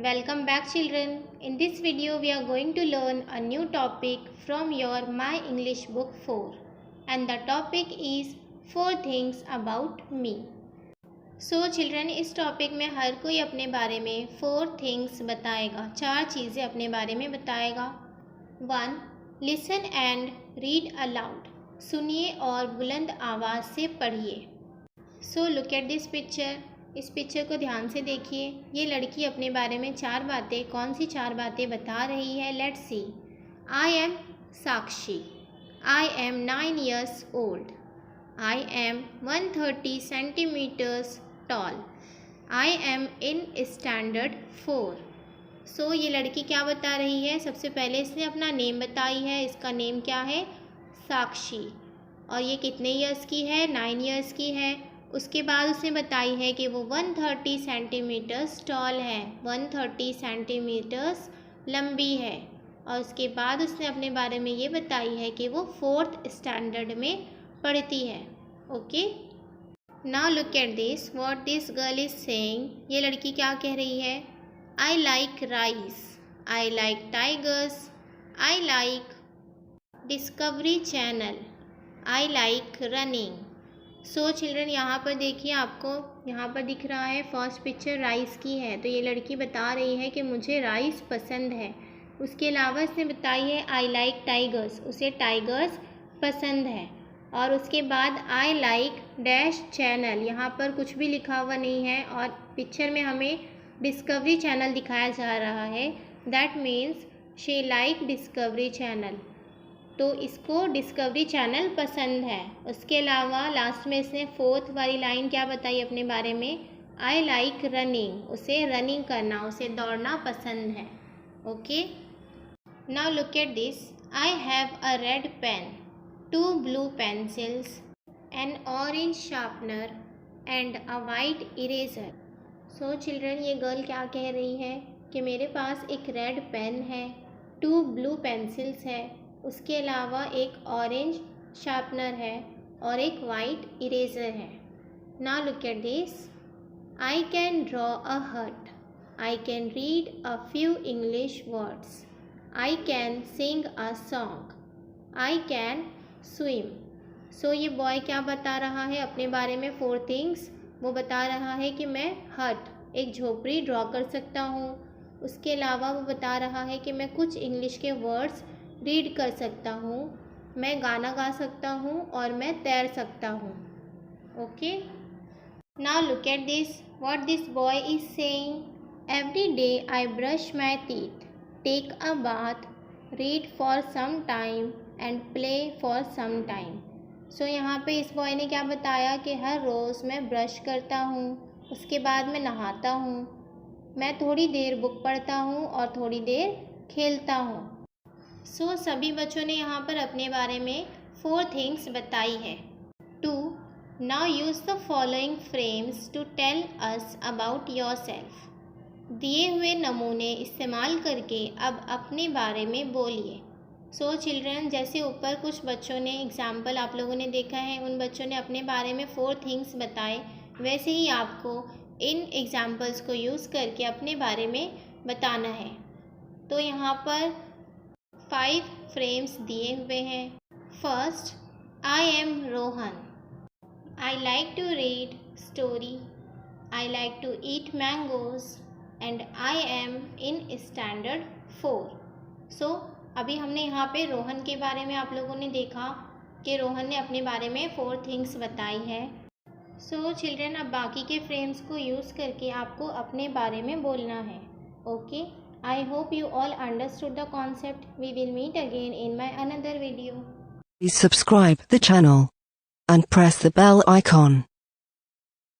Welcome back children. In this video we are going to learn a new topic from your My English book 4 and the topic is 4 things about me. So children इस topic में हर कोई अपने बारे में 4 things बताएगा, 4 चीज़ें अपने बारे में बताएगा. 1. Listen and read aloud. सुनिए और बुलंद आवाज़ से पढ़िए. So look at this picture. इस पिक्चर को ध्यान से देखिए. ये लड़की अपने बारे में 4 बातें, कौन सी 4 बातें बता रही है? Let's see. I am Sakshi. I am 9 years old. I am 130 centimeters tall. I am in standard 4. सो ये लड़की क्या बता रही है? सबसे पहले इसने अपना नेम बताई है. इसका नेम क्या है? साक्षी. और ये कितने ईयर्स की है? 9 years की है. उसके बाद उसने बताई है कि वो 130 सेंटीमीटर्स टॉल है, 130 सेंटीमीटर्स लंबी है. और उसके बाद उसने अपने बारे में ये बताई है कि वो 4th स्टैंडर्ड में पढ़ती है. Okay, now look at this, what this girl is saying. ये लड़की क्या कह रही है? I like rice. I like tigers. I like discovery channel. I like running. So children यहाँ पर देखिए, आपको यहाँ पर दिख रहा है फर्स्ट पिक्चर राइस की है. तो ये लड़की बता रही है कि मुझे राइस पसंद है. उसके अलावा इसने बताई है आई लाइक टाइगर्स, उसे टाइगर्स पसंद है. और उसके बाद आई लाइक डैश चैनल, यहाँ पर कुछ भी लिखा हुआ नहीं है और पिक्चर में हमें डिस्कवरी चैनल दिखाया जा रहा है. That means she like discovery channel. तो इसको डिस्कवरी चैनल पसंद है. उसके अलावा लास्ट में इसने 4th वाली लाइन क्या बताई अपने बारे में? आई लाइक रनिंग, उसे रनिंग करना, उसे दौड़ना पसंद है. Okay, now look at this. I have a red pen, 2 blue pencils, an orange sharpener and a white eraser. So children ये गर्ल क्या कह रही है कि मेरे पास एक रेड पेन है, 2 blue pencils है, उसके अलावा एक ऑरेंज शार्पनर है और एक वाइट इरेज़र है. Now look at this. I can draw a hut. I can read a few English words. I can sing a song. I can swim. So ये boy क्या बता रहा है अपने बारे में? 4 थिंग्स. वो बता रहा है कि मैं हट, एक झोपड़ी ड्रॉ कर सकता हूँ. उसके अलावा वो बता रहा है कि मैं कुछ इंग्लिश के वर्ड्स रीड कर सकता हूँ, मैं गाना गा सकता हूँ और मैं तैर सकता हूँ. Okay, now look at this, what this boy is saying. Every day I brush my teeth, take a bath, read for some time and play for some time. So यहाँ पे इस बॉय ने क्या बताया कि हर रोज़ मैं ब्रश करता हूँ, उसके बाद मैं नहाता हूँ, मैं थोड़ी देर बुक पढ़ता हूँ और थोड़ी देर खेलता हूँ. सो सभी बच्चों ने यहाँ पर अपने बारे में 4 थिंग्स बताई है. 2. Now use the following frames to tell us about yourself. दिए हुए नमूने इस्तेमाल करके अब अपने बारे में बोलिए. सो चिल्ड्रन, जैसे ऊपर कुछ बच्चों ने एग्जाम्पल आप लोगों ने देखा है, उन बच्चों ने अपने बारे में 4 थिंग्स बताए, वैसे ही आपको इन एग्जाम्पल्स को यूज़ करके अपने बारे में बताना है. तो यहाँ पर 5 फ्रेम्स दिए हुए हैं. First, I am Rohan. I like to read story. I like to eat mangoes and I am in standard 4. So अभी हमने यहाँ पे रोहन के बारे में आप लोगों ने देखा कि रोहन ने अपने बारे में 4 थिंग्स बताई है. सो चिल्ड्रन, अब बाकी के फ्रेम्स को यूज़ करके आपको अपने बारे में बोलना है. Okay, I hope you all understood the concept. We will meet again in my another video. Please subscribe the channel and press the bell icon.